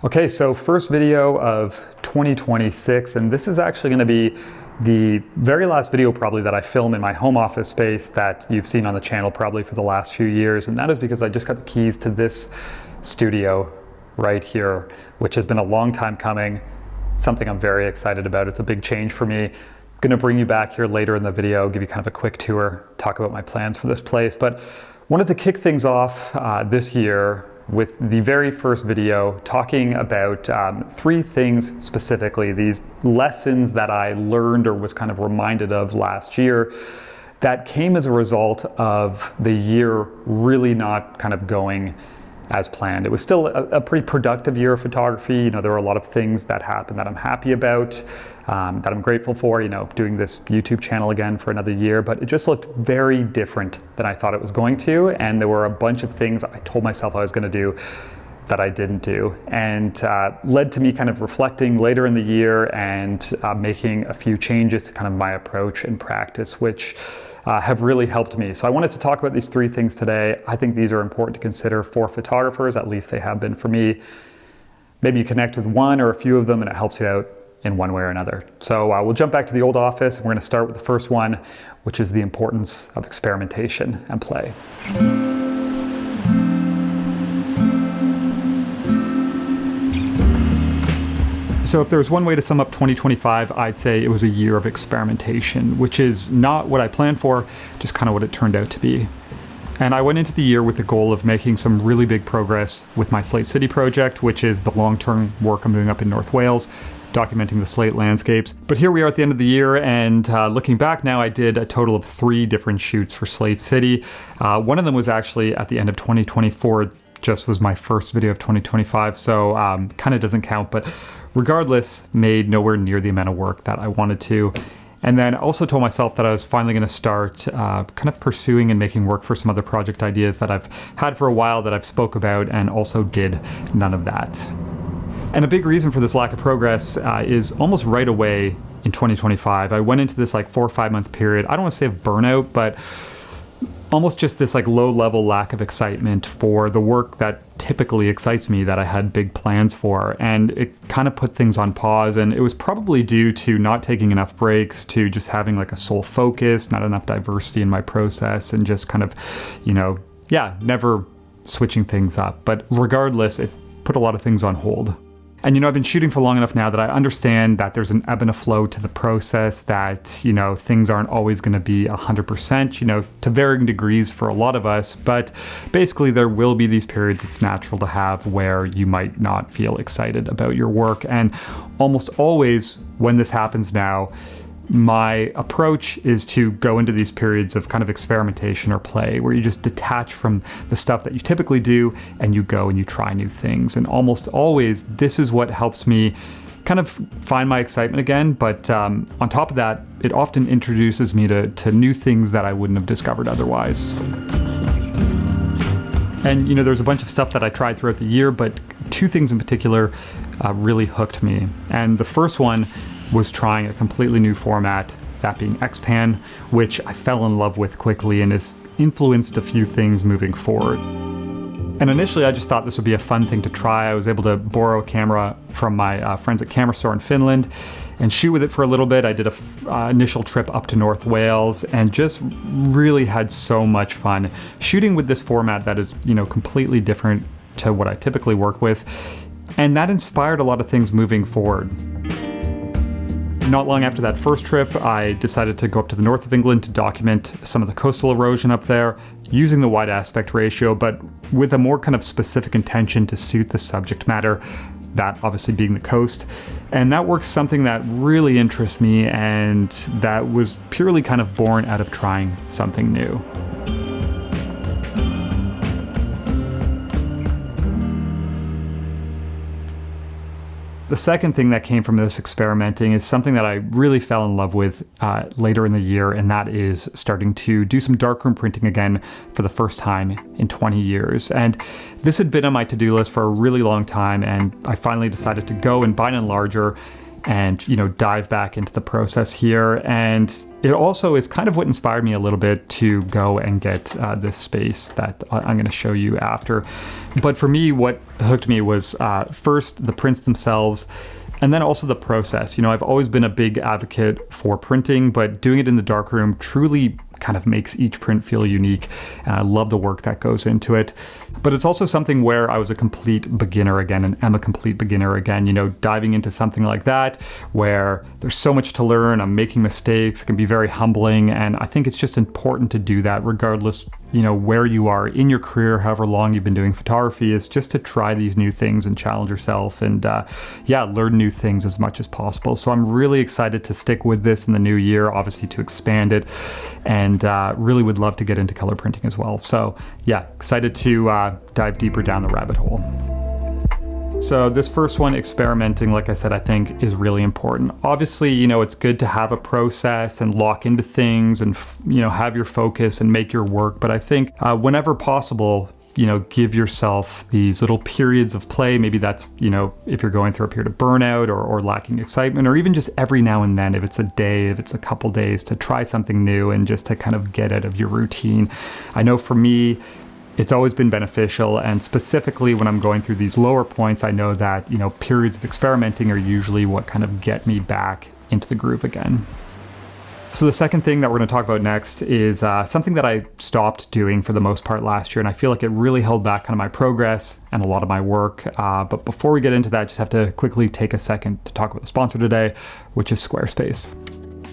Okay, so first video of 2026, and this is actually going to be the very last video probably that I film in my home office space that you've seen on the channel probably for the last few years, and that is because I just got the keys to this studio right here, which has been a long time coming, something I'm very excited about. It's a big change for me. I'm gonna bring you back here later in the video, give you kind of a quick tour, talk about my plans for this place, but wanted to kick things off this year with the very first video talking about three things specifically, these lessons that I learned or was kind of reminded of last year that came as a result of the year really not kind of going as planned. It was still a pretty productive year of photography. You know, there were a lot of things that happened that I'm happy about, that I'm grateful for, you know, doing this YouTube channel again for another year, but it just looked very different than I thought it was going to. And there were a bunch of things I told myself I was going to do that I didn't do, and led to me kind of reflecting later in the year and making a few changes to kind of my approach and practice, which have really helped me. So I wanted to talk about these three things today. I think these are important to consider for photographers, at least they have been for me. Maybe you connect with one or a few of them and it helps you out in one way or another. So we'll jump back to the old office, and we're going to start with the first one, which is the importance of experimentation and play. So if there was one way to sum up 2025, I'd say it was a year of experimentation, which is not what I planned for, just kind of what it turned out to be. And I went into the year with the goal of making some really big progress with my Slate City project, which is the long-term work I'm doing up in North Wales, documenting the slate landscapes. But here we are at the end of the year, and looking back now, I did a total of 3 different shoots for Slate City. One of them was actually at the end of 2024, just was my first video of 2025, so kind of doesn't count, but regardless, made nowhere near the amount of work that I wanted to. And then also told myself that I was finally going to start kind of pursuing and making work for some other project ideas that I've had for a while that I've spoke about, and also did none of that. And a big reason for this lack of progress is almost right away in 2025. I went into this like 4 or 5 month period. I don't want to say of burnout, but almost just this like low level lack of excitement for the work that typically excites me, that I had big plans for. And it kind of put things on pause, and it was probably due to not taking enough breaks, to just having like a sole focus, not enough diversity in my process, and just kind of, you know, never switching things up. But regardless, it put a lot of things on hold. And, you know, I've been shooting for long enough now that I understand that there's an ebb and a flow to the process, that, you know, things aren't always going to be 100%, you know, to varying degrees for a lot of us. But basically, there will be these periods it's natural to have where you might not feel excited about your work. And almost always when this happens now, my approach is to go into these periods of kind of experimentation or play, where you just detach from the stuff that you typically do and you go and you try new things. And almost always, this is what helps me kind of find my excitement again. But on top of that, it often introduces me to new things that I wouldn't have discovered otherwise. And, you know, there's a bunch of stuff that I tried throughout the year, but 2 things in particular really hooked me. And the first one was trying a completely new format, that being Xpan, which I fell in love with quickly and has influenced a few things moving forward. And initially I just thought this would be a fun thing to try. I was able to borrow a camera from my friends at Camera Store in Finland and shoot with it for a little bit. I did a initial trip up to North Wales and just really had so much fun shooting with this format that is, you know, completely different to what I typically work with. And that inspired a lot of things moving forward. Not long after that first trip, I decided to go up to the north of England to document some of the coastal erosion up there, using the wide aspect ratio, but with a more kind of specific intention to suit the subject matter, that obviously being the coast. And that work's something that really interests me, and that was purely kind of born out of trying something new. The second thing that came from this experimenting is something that I really fell in love with later in the year, and that is starting to do some darkroom printing again for the first time in 20 years. And this had been on my to-do list for a really long time, and I finally decided to go and buy an enlarger and, dive back into the process here. And it also is kind of what inspired me a little bit to go and get this space that I'm going to show you after. But for me, what hooked me was first the prints themselves, and then also the process. I've always been a big advocate for printing, but doing it in the darkroom truly kind of makes each print feel unique, and I love the work that goes into it. But it's also something where I was a complete beginner again, and am a complete beginner again, diving into something like that where there's so much to learn, I'm making mistakes, it can be very humbling, and I think it's just important to do that regardless where you are in your career, however long you've been doing photography, is just to try these new things and challenge yourself and learn new things as much as possible. So I'm really excited to stick with this in the new year, obviously to expand it, and really would love to get into color printing as well. So excited to dive deeper down the rabbit hole. So this first one, experimenting, like I said, I think is really important. Obviously, it's good to have a process and lock into things and, have your focus and make your work. But I think whenever possible, give yourself these little periods of play. Maybe that's, if you're going through a period of burnout or lacking excitement, or even just every now and then, if it's a day, if it's a couple days, to try something new and just to kind of get out of your routine. I know for me, it's always been beneficial, and specifically when I'm going through these lower points, I know that, periods of experimenting are usually what kind of get me back into the groove again. So the second thing that we're going to talk about next is something that I stopped doing for the most part last year, and I feel like it really held back kind of my progress and a lot of my work. But before we get into that, just have to quickly take a second to talk about the sponsor today, which is Squarespace.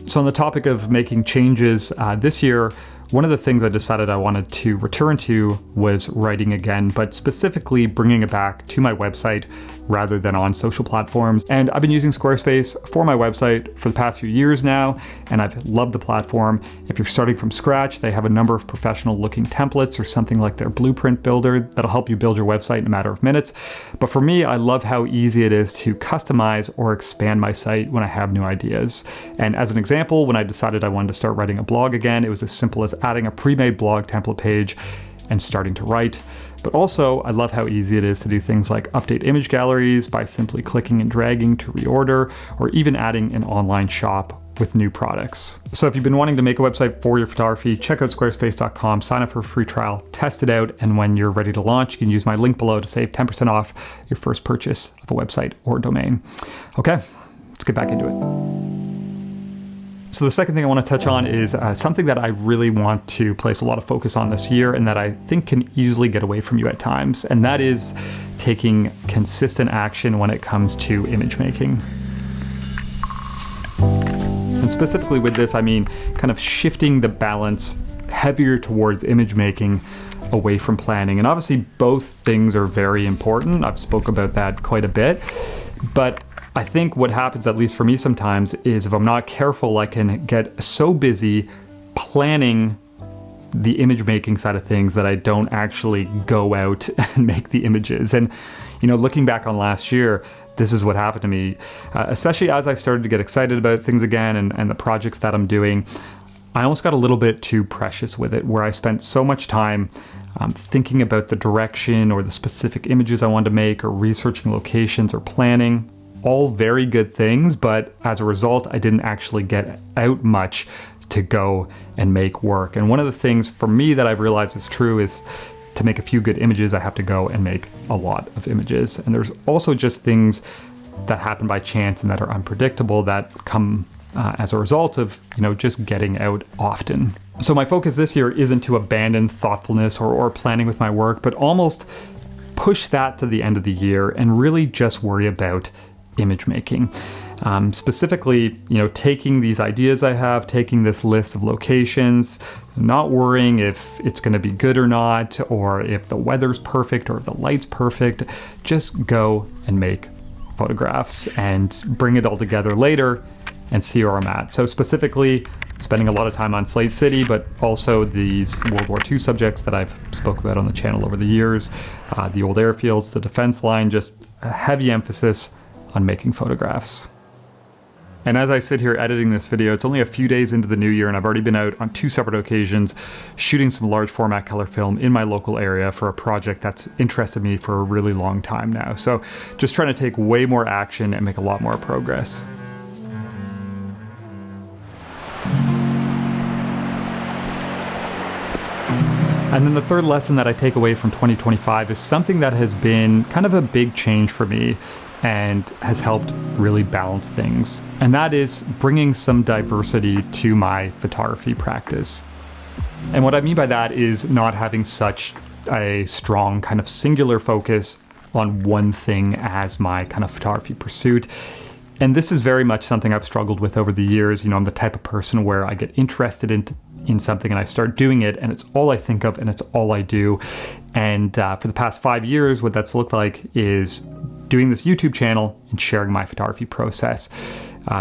So on the topic of making changes this year, one of the things I decided I wanted to return to was writing again, but specifically bringing it back to my website rather than on social platforms. And I've been using Squarespace for my website for the past few years now, and I've loved the platform. If you're starting from scratch, they have a number of professional looking templates or something like their blueprint builder that'll help you build your website in a matter of minutes. But for me, I love how easy it is to customize or expand my site when I have new ideas. And as an example, when I decided I wanted to start writing a blog again, it was as simple as adding a pre-made blog template page and starting to write. But also, I love how easy it is to do things like update image galleries by simply clicking and dragging to reorder, or even adding an online shop with new products. So if you've been wanting to make a website for your photography, check out squarespace.com, sign up for a free trial, test it out, and when you're ready to launch, you can use my link below to save 10% off your first purchase of a website or domain. Okay, let's get back into it. So the second thing I want to touch on is something that I really want to place a lot of focus on this year, and that I think can easily get away from you at times, and that is taking consistent action when it comes to image making. And specifically with this, I mean kind of shifting the balance heavier towards image making away from planning. And obviously both things are very important. I've spoke about that quite a bit, but I think what happens, at least for me sometimes, is if I'm not careful, I can get so busy planning the image making side of things that I don't actually go out and make the images. And, looking back on last year, this is what happened to me, especially as I started to get excited about things again and the projects that I'm doing. I almost got a little bit too precious with it, where I spent so much time thinking about the direction or the specific images I wanted to make, or researching locations or planning. All very good things, but as a result, I didn't actually get out much to go and make work. And one of the things for me that I've realized is true is to make a few good images, I have to go and make a lot of images. And there's also just things that happen by chance and that are unpredictable that come as a result of, just getting out often. So my focus this year isn't to abandon thoughtfulness or planning with my work, but almost push that to the end of the year and really just worry about image making. Specifically, taking these ideas I have, taking this list of locations, not worrying if it's going to be good or not, or if the weather's perfect or if the light's perfect. Just go and make photographs and bring it all together later and see where I'm at. So specifically, spending a lot of time on Slate City, but also these World War II subjects that I've spoke about on the channel over the years, the old airfields, the defense line, just a heavy emphasis on making photographs. And as I sit here editing this video, it's only a few days into the new year, and I've already been out on 2 separate occasions shooting some large format color film in my local area for a project that's interested me for a really long time now. So just trying to take way more action and make a lot more progress. And then the third lesson that I take away from 2025 is something that has been kind of a big change for me and has helped really balance things. And that is bringing some diversity to my photography practice. And what I mean by that is not having such a strong kind of singular focus on one thing as my kind of photography pursuit. And this is very much something I've struggled with over the years. You know, I'm the type of person where I get interested in something and I start doing it and it's all I think of and it's all I do. And for the past 5 years, what that's looked like is doing this YouTube channel and sharing my photography process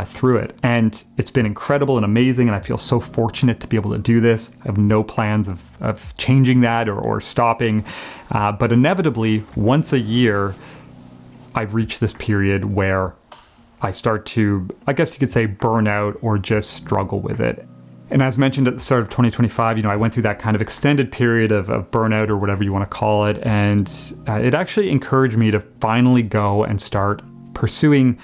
through it. And it's been incredible and amazing, and I feel so fortunate to be able to do this. I have no plans of changing that or stopping. But inevitably, once a year, I've reached this period where I start to, I guess you could say, burn out or just struggle with it. And as mentioned at the start of 2025, you know, I went through that kind of extended period of burnout or whatever you want to call it. And it actually encouraged me to finally go and start pursuing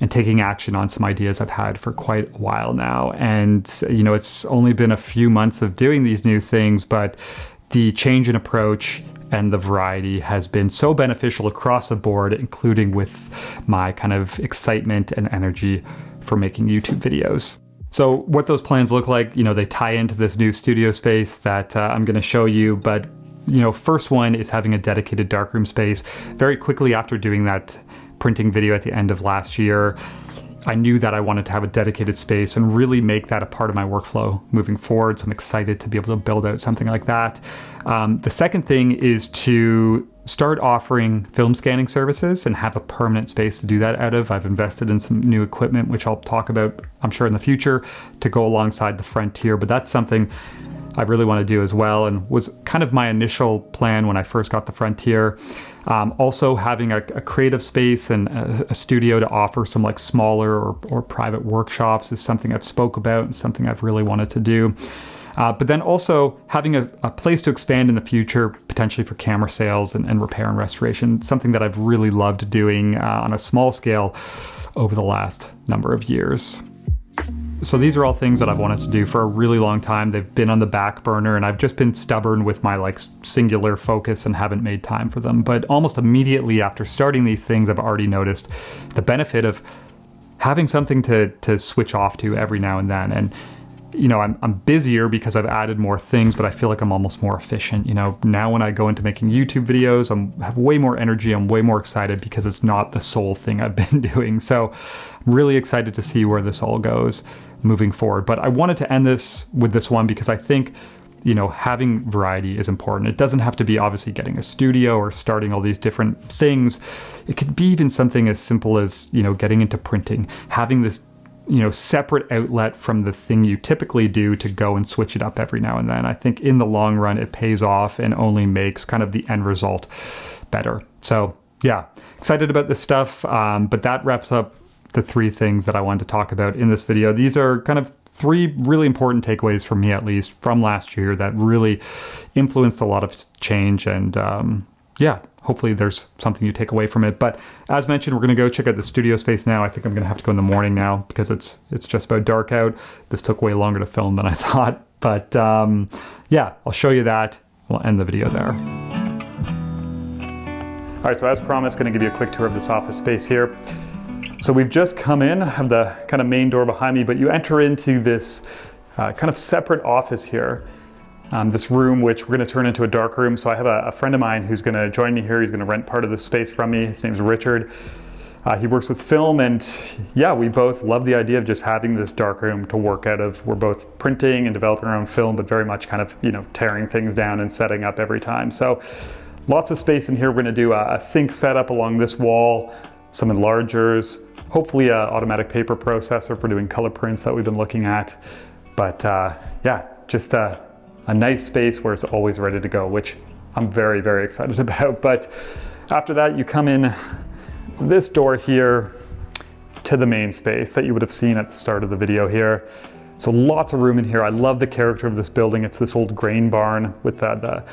and taking action on some ideas I've had for quite a while now. And, you know, it's only been a few months of doing these new things, but the change in approach and the variety has been so beneficial across the board, including with my kind of excitement and energy for making YouTube videos. So what those plans look like, you know, they tie into this new studio space that I'm going to show you. But, you know, first one is having a dedicated darkroom space. Very quickly after doing that printing video at the end of last year, I knew that I wanted to have a dedicated space and really make that a part of my workflow moving forward. So I'm excited to be able to build out something like that. The second thing is to start offering film scanning services and have a permanent space to do that out of. I've invested in some new equipment, which I'll talk about, I'm sure, in the future to go alongside the Frontier, but that's something I really want to do as well, and was kind of my initial plan when I first got the Frontier. Also having a creative space and a studio to offer some like smaller or private workshops is something I've spoke about and something I've really wanted to do. But then also having a place to expand in the future, potentially for camera sales and repair and restoration, something that I've really loved doing on a small scale over the last number of years. So these are all things that I've wanted to do for a really long time. They've been on the back burner and I've just been stubborn with my like singular focus and haven't made time for them. But almost immediately after starting these things, I've already noticed the benefit of having something to switch off to every now and then. And you know, I'm busier because I've added more things, but I feel like I'm almost more efficient. You know, now when I go into making YouTube videos, I have way more energy. I'm way more excited because it's not the sole thing I've been doing. So I'm really excited to see where this all goes moving forward. But I wanted to end this with this one because I think, you know, having variety is important. It doesn't have to be obviously getting a studio or starting all these different things. It could be even something as simple as, you know, getting into printing, having this, you know, separate outlet from the thing you typically do to go and switch it up every now and then. I think in the long run, it pays off and only makes kind of the end result better. So yeah, excited about this stuff. But that wraps up the 3 things that I wanted to talk about in this video. These are kind of 3 really important takeaways for me, at least from last year, that really influenced a lot of change. And yeah, hopefully there's something you take away from it. But as mentioned, we're going to go check out the studio space now. I think I'm going to have to go in the morning now because it's just about dark out. This took way longer to film than I thought. But yeah, I'll show you that. We'll end the video there. All right, so as promised, going to give you a quick tour of this office space here. So we've just come in, I have the kind of main door behind me, but you enter into this kind of separate office here. This room, which we're going to turn into a dark room. So I have a friend of mine who's going to join me here. He's going to rent part of this space from me. His name's Richard. He works with film, and yeah, we both love the idea of just having this dark room to work out of. We're both printing and developing our own film, but very much kind of, you know, tearing things down and setting up every time. So lots of space in here. We're going to do a sink setup along this wall, some enlargers, hopefully an automatic paper processor for doing color prints that we've been looking at. But yeah, just a nice space where it's always ready to go, which I'm very, very excited about. But after that, you come in this door here to the main space that you would have seen at the start of the video here. So lots of room in here. I love the character of this building. It's this old grain barn with the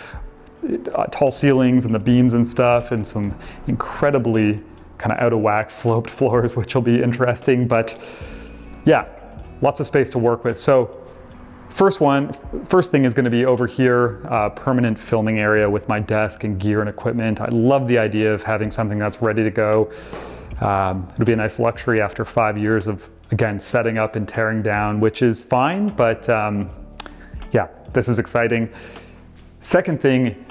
tall ceilings and the beams and stuff, and some incredibly kind of out of whack sloped floors, which will be interesting. But yeah, lots of space to work with. So first thing is going to be over here, permanent filming area with my desk and gear and equipment. I love the idea of having something that's ready to go. It'll be a nice luxury after 5 years of, again, setting up and tearing down, which is fine, but yeah, this is exciting. Second thing,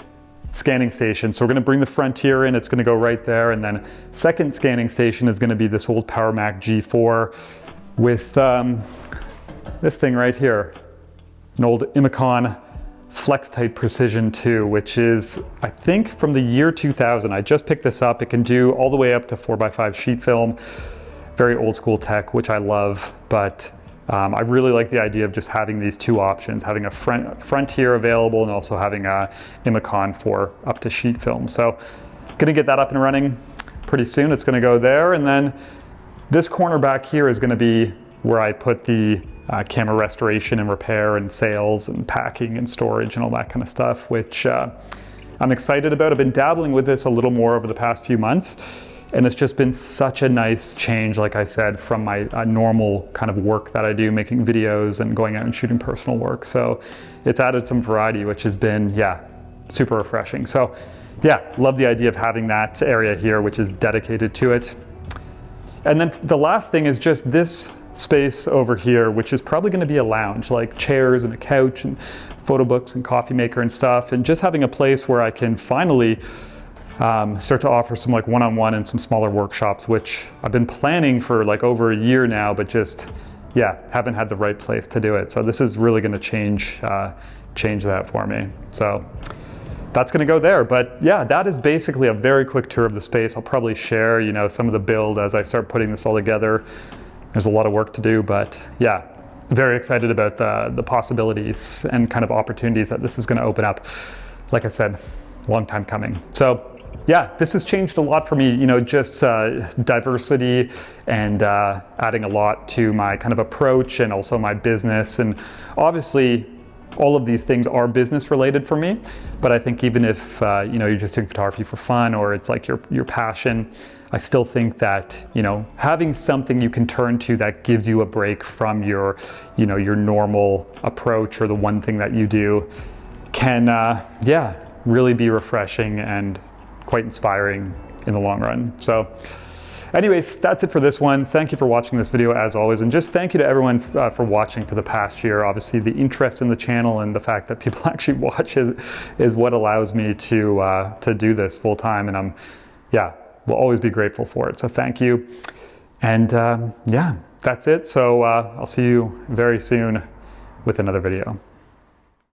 scanning station. So we're going to bring the Frontier in, it's going to go right there, and then second scanning station is going to be this old PowerMac G4 with this thing right here, an old Imicon Flex-Type Precision 2, which is, I think, from the year 2000. I just picked this up. It can do all the way up to 4x5 sheet film. Very old school tech, which I love, but I really like the idea of just having these two options, having a Frontier available and also having a Imicon for up to sheet film. So gonna get that up and running pretty soon. It's gonna go there, and then this corner back here is gonna be where I put the camera restoration and repair and sales and packing and storage and all that kind of stuff, which I'm excited about. I've been dabbling with this a little more over the past few months, and it's just been such a nice change, like I said, from my normal kind of work that I do, making videos and going out and shooting personal work. So it's added some variety, which has been, yeah, super refreshing. So yeah, love the idea of having that area here, which is dedicated to it. And then the last thing is just this space over here, which is probably going to be a lounge, like chairs and a couch and photo books and coffee maker and stuff, and just having a place where I can finally start to offer some like one-on-one and some smaller workshops, which I've been planning for like over a year now, but just, yeah, haven't had the right place to do it. So this is really going to change that for me. So that's going to go there. But yeah, that is basically a very quick tour of the space. I'll probably share, you know, some of the build as I start putting this all together. There's a lot of work to do, but yeah, very excited about the possibilities and kind of opportunities that this is going to open up. Like I said, long time coming. So yeah, this has changed a lot for me, you know, just diversity and adding a lot to my kind of approach and also my business. And obviously all of these things are business related for me, but I think even if you know, you're just doing photography for fun or it's like your passion, I still think that, you know, having something you can turn to that gives you a break from your, you know, your normal approach or the one thing that you do can, yeah, really be refreshing and quite inspiring in the long run. So anyways, that's it for this one. Thank you for watching this video as always, and just thank you to everyone for watching for the past year. Obviously the interest in the channel and the fact that people actually watch is what allows me to do this full time, and I'm, yeah, will always be grateful for it. So thank you. And yeah, that's it. So I'll see you very soon with another video.